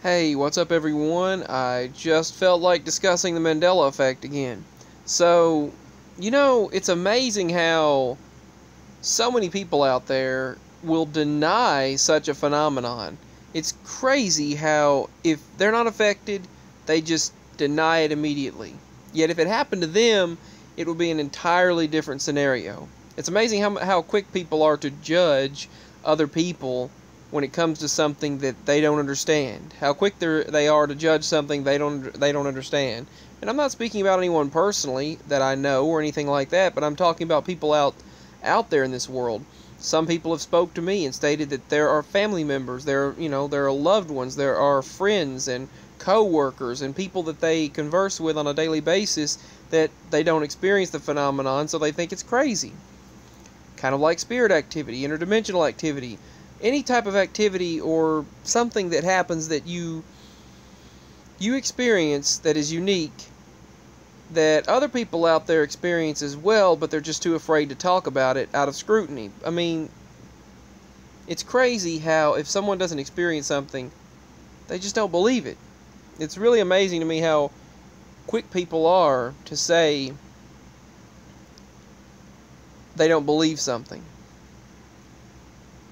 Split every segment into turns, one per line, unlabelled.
Hey, what's up everyone? I just felt like discussing the Mandela effect again. So, it's amazing how so many people out there will deny such a phenomenon. It's crazy how if they're not affected, they just deny it immediately. Yet if it happened to them, it would be an entirely different scenario. It's amazing how quick people are to judge other people when it comes to something that they don't understand. How quick they are to judge something they don't understand. And I'm not speaking about anyone personally that I know or anything like that, but I'm talking about people out there in this world. Some people have spoke to me and stated that there are family members, there are loved ones, there are friends and co-workers and people that they converse with on a daily basis that they don't experience the phenomenon, so they think it's crazy. Kind of like spirit activity, interdimensional activity, any type of activity or something that happens that you experience that is unique, that other people out there experience as well, but they're just too afraid to talk about it out of scrutiny. I mean, it's crazy how if someone doesn't experience something, they just don't believe it. It's really amazing to me how quick people are to say they don't believe something.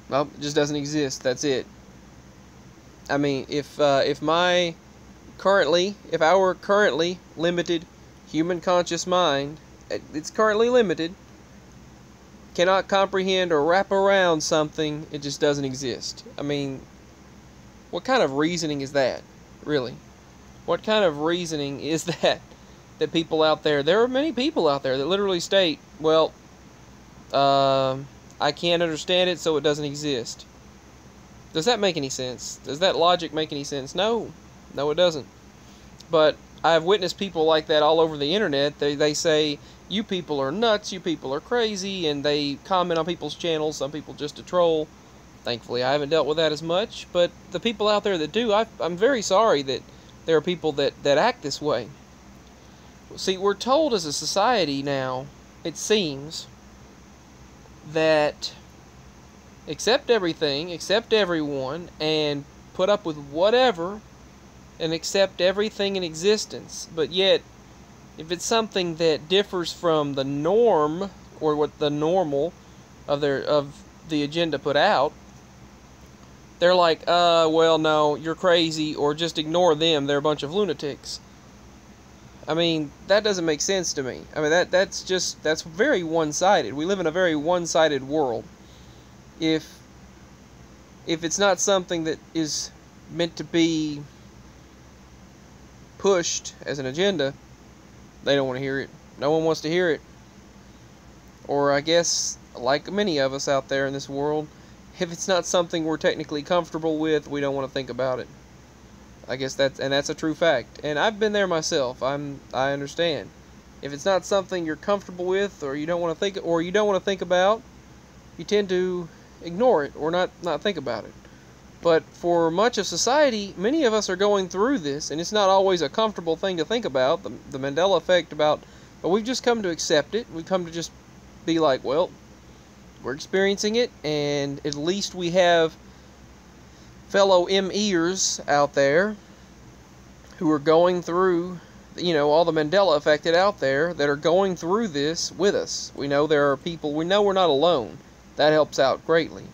Well, it just doesn't exist. That's it. I mean, if our currently limited human conscious mind, it's currently limited, cannot comprehend or wrap around something, it just doesn't exist. I mean, what kind of reasoning is that, really? What kind of reasoning is that people out there are many people out there that literally state, well, I can't understand it, so it doesn't exist. Does that make any sense? Does that logic make any sense? No, it doesn't. But I've witnessed people like that all over the internet. They say, you people are nuts, you people are crazy, and they comment on people's channels, some people just to troll. Thankfully, I haven't dealt with that as much, but the people out there that do, I'm very sorry that there are people that act this way. See, we're told as a society now, it seems, that accept everything, accept everyone, and put up with whatever, and accept everything in existence. But yet, if it's something that differs from the norm, or what the normal of the agenda put out, they're like, well, no, you're crazy, or just ignore them, they're a bunch of lunatics. I mean, that doesn't make sense to me. I mean, that's very one-sided. We live in a very one-sided world. If it's not something that is meant to be pushed as an agenda, they don't want to hear it. No one wants to hear it. Or I guess, like many of us out there in this world, if it's not something we're technically comfortable with, we don't want to think about it. I guess that's a true fact. And I've been there myself. I understand. If it's not something you're comfortable with, or you don't want to think about, you tend to ignore it or not think about it. But for much of society, many of us are going through this, and it's not always a comfortable thing to think about. The Mandela effect but we've just come to accept it. We've come to just be like, well, we're experiencing it, and at least we have fellow MEers out there who are going through, all the Mandela affected out there that are going through this with us. We know there are people, we know we're not alone. That helps out greatly.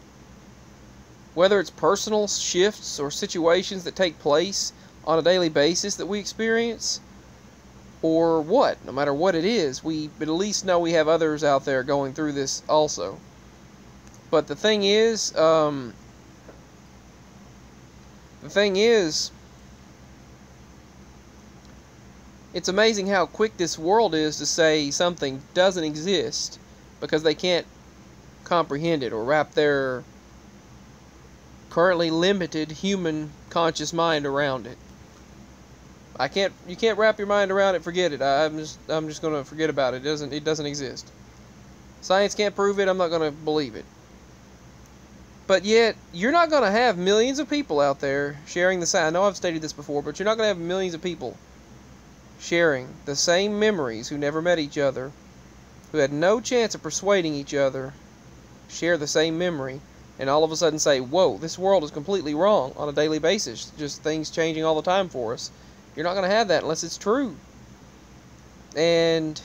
Whether it's personal shifts or situations that take place on a daily basis that we experience, or what, no matter what it is, we at least know we have others out there going through this also. But the thing is, it's amazing how quick this world is to say something doesn't exist because they can't comprehend it or wrap their currently limited human conscious mind around it. You can't wrap your mind around it, forget it. I'm just going to forget about it. It doesn't exist. Science can't prove it, I'm not going to believe it. But yet, you're not going to have millions of people out there sharing the same. I know I've stated this before, but you're not going to have millions of people sharing the same memories who never met each other, who had no chance of persuading each other, share the same memory. and all of a sudden say, whoa, this world is completely wrong on a daily basis, just things changing all the time for us. You're not going to have that unless it's true. And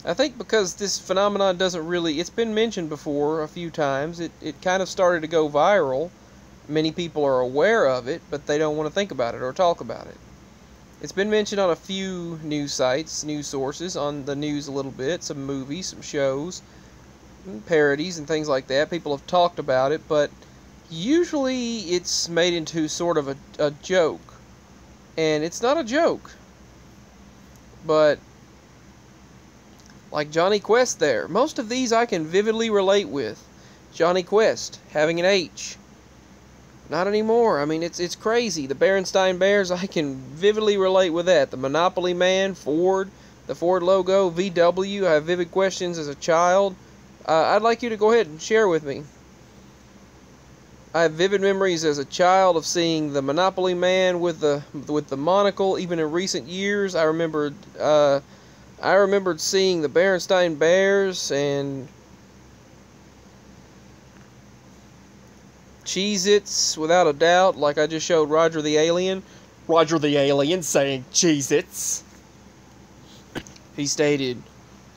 I think because this phenomenon doesn't really, it's been mentioned before a few times, it kind of started to go viral. Many people are aware of it, but they don't want to think about it or talk about it. It's been mentioned on a few news sites, news sources, on the news a little bit, some movies, some shows, parodies and things like that. People have talked about it, but usually it's made into sort of a joke. And it's not a joke. But like Johnny Quest there, most of these I can vividly relate with. Johnny Quest, having an H. Not anymore. I mean, it's crazy. The Berenstain Bears, I can vividly relate with that. The Monopoly Man, Ford, the Ford logo, VW. I have vivid questions as a child. I'd like you to go ahead and share with me. I have vivid memories as a child of seeing the Monopoly Man with the monocle. Even in recent years, I remembered seeing the Berenstain Bears and Cheez-Its, without a doubt, like I just showed Roger the Alien. Roger the Alien saying Cheez-Its. He stated,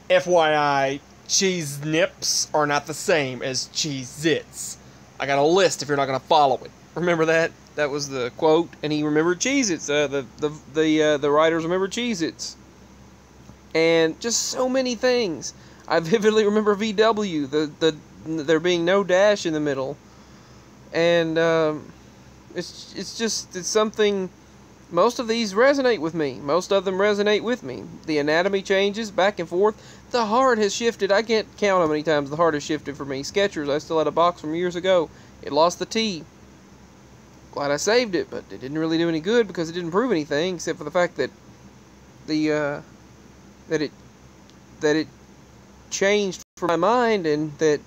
FYI, cheese nips are not the same as Cheez-Its. I got a list if you're not going to follow it. Remember that? That was the quote, and he remembered Cheez-Its. The writers remember Cheez-Its. And just so many things. I vividly remember VW, there being no dash in the middle. And it's something. Most of these resonate with me. Most of them resonate with me. The anatomy changes back and forth. The heart has shifted. I can't count how many times the heart has shifted for me. Skechers, I still had a box from years ago. It lost the T. Glad I saved it, but it didn't really do any good because it didn't prove anything except for the fact that that it changed for my mind, and that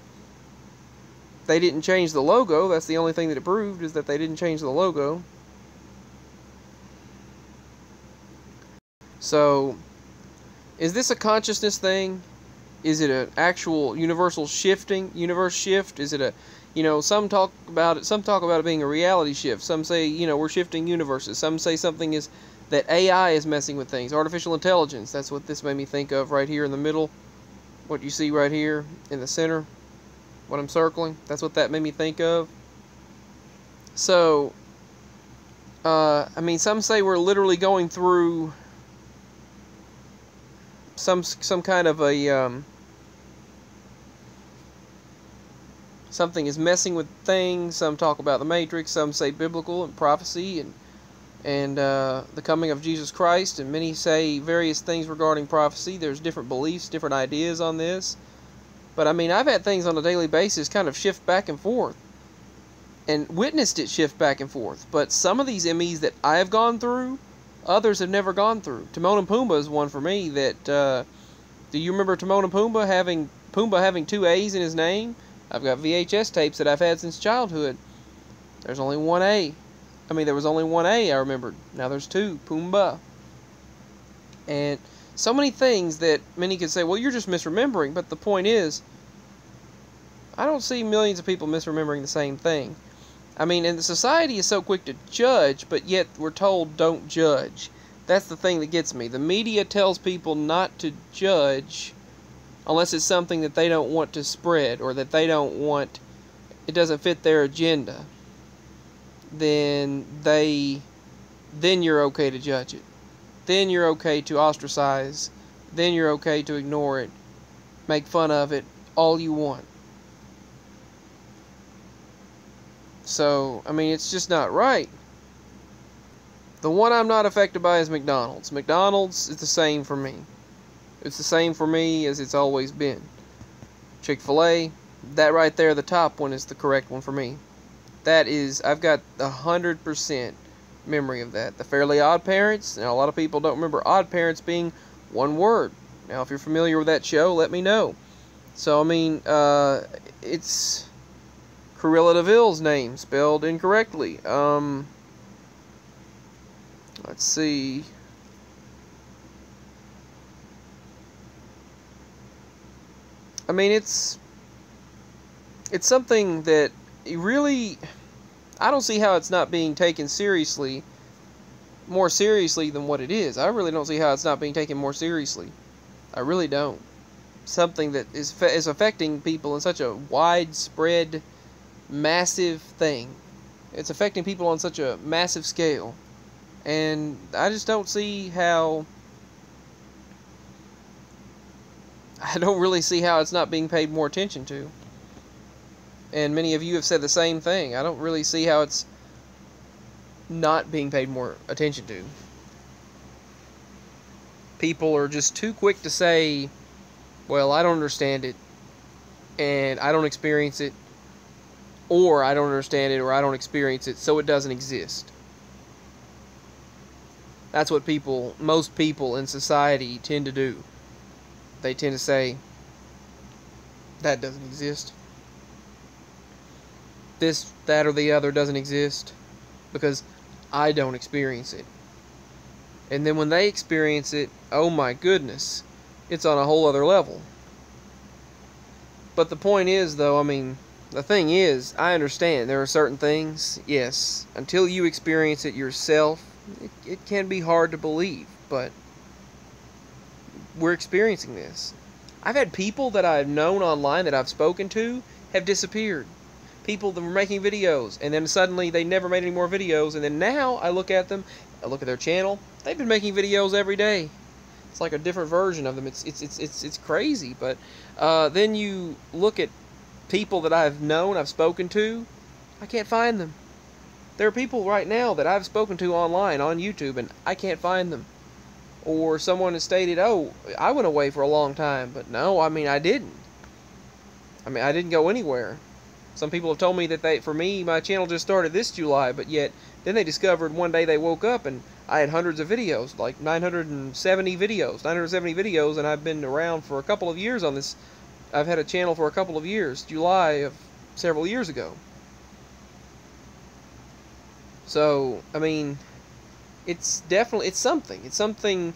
they didn't change the logo. That's the only thing that it proved, is that they didn't change the logo. So, is this a consciousness thing? Is it an actual universal universe shift? Is it a, some talk about it being a reality shift. Some say, we're shifting universes. Some say something is that AI is messing with things. Artificial intelligence. That's what this made me think of right here in the middle. What you see right here in the center. What I'm circling. That's what that made me think of. So, some say we're literally going through some kind of a something is messing with things. Some talk about the Matrix. Some say biblical and prophecy and the coming of Jesus Christ. And many say various things regarding prophecy. There's different beliefs, different ideas on this. But I've had things on a daily basis kind of shift back and forth, and witnessed it shift back and forth. But some of these MEs that I have gone through, others have never gone through. Timon and Pumbaa is one for me. That do you remember Timon and Pumbaa having two A's in his name? I've got VHS tapes that I've had since childhood. There's only one A. There was only one A, I remembered. Now there's two. Pumbaa. And so many things that many could say, well, you're just misremembering. But the point is, I don't see millions of people misremembering the same thing. And the society is so quick to judge, but yet we're told don't judge. That's the thing that gets me. The media tells people not to judge unless it's something that they don't want to spread, or that it doesn't fit their agenda. Then you're okay to judge it. Then you're okay to ostracize. Then you're okay to ignore it, make fun of it, all you want. So, it's just not right. The one I'm not affected by is McDonald's. McDonald's is the same for me. It's the same for me as it's always been. Chick-fil-A, that right there, the top one, is the correct one for me. I've got 100% memory of that. The Fairly Odd Parents, now a lot of people don't remember Odd Parents being one word. Now, if you're familiar with that show, let me know. So, it's Cruella de Vil's name spelled incorrectly. Let's see. it's something that really, I don't see how it's not being taken seriously, more seriously than what it is. I really don't see how it's not being taken more seriously. I really don't. Something that is affecting people in such a widespread, massive thing. It's affecting people on such a massive scale. And I just don't see how... I don't really see how it's not being paid more attention to. And many of you have said the same thing. I don't really see how it's not being paid more attention to. People are just too quick to say, well, I don't understand it, and I don't experience it, or I don't understand it, or I don't experience it, so it doesn't exist. That's what most people in society tend to do. They tend to say, that doesn't exist. This, that, or the other doesn't exist because I don't experience it. And then when they experience it, oh my goodness, it's on a whole other level. But the point is, though, I mean, the thing is, I understand there are certain things, yes, until you experience it yourself, it can be hard to believe, but we're experiencing this. I've had people that I've known online that I've spoken to have disappeared. People that were making videos, and then suddenly they never made any more videos, and then now I look at them, I look at their channel, they've been making videos every day. It's like a different version of them. It's crazy, but then you look at people that I've known, I've spoken to, I can't find them. There are people right now that I've spoken to online, on YouTube, and I can't find them. Or someone has stated, oh, I went away for a long time. But no, I mean, I didn't. I mean, I didn't go anywhere. Some people have told me that for me, my channel just started this July, but yet then they discovered one day they woke up and I had hundreds of videos, like 970 videos, and I've been around for a couple of years on this. I've had a channel for a couple of years, July of several years ago. So, I mean, it's something. It's something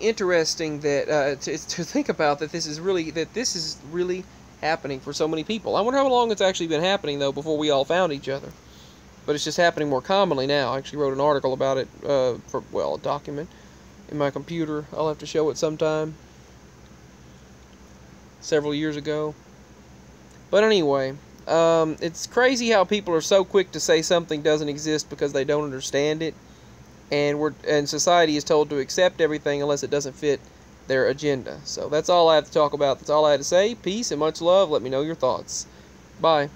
interesting that to think about, that this is really happening for so many people. I wonder how long it's actually been happening, though, before we all found each other. But it's just happening more commonly now. I actually wrote an article about it, a document in my computer. I'll have to show it sometime. Several years ago. But anyway, it's crazy how people are so quick to say something doesn't exist because they don't understand it. And society is told to accept everything unless it doesn't fit their agenda. So that's all I have to talk about. That's all I had to say. Peace and much love. Let me know your thoughts. Bye.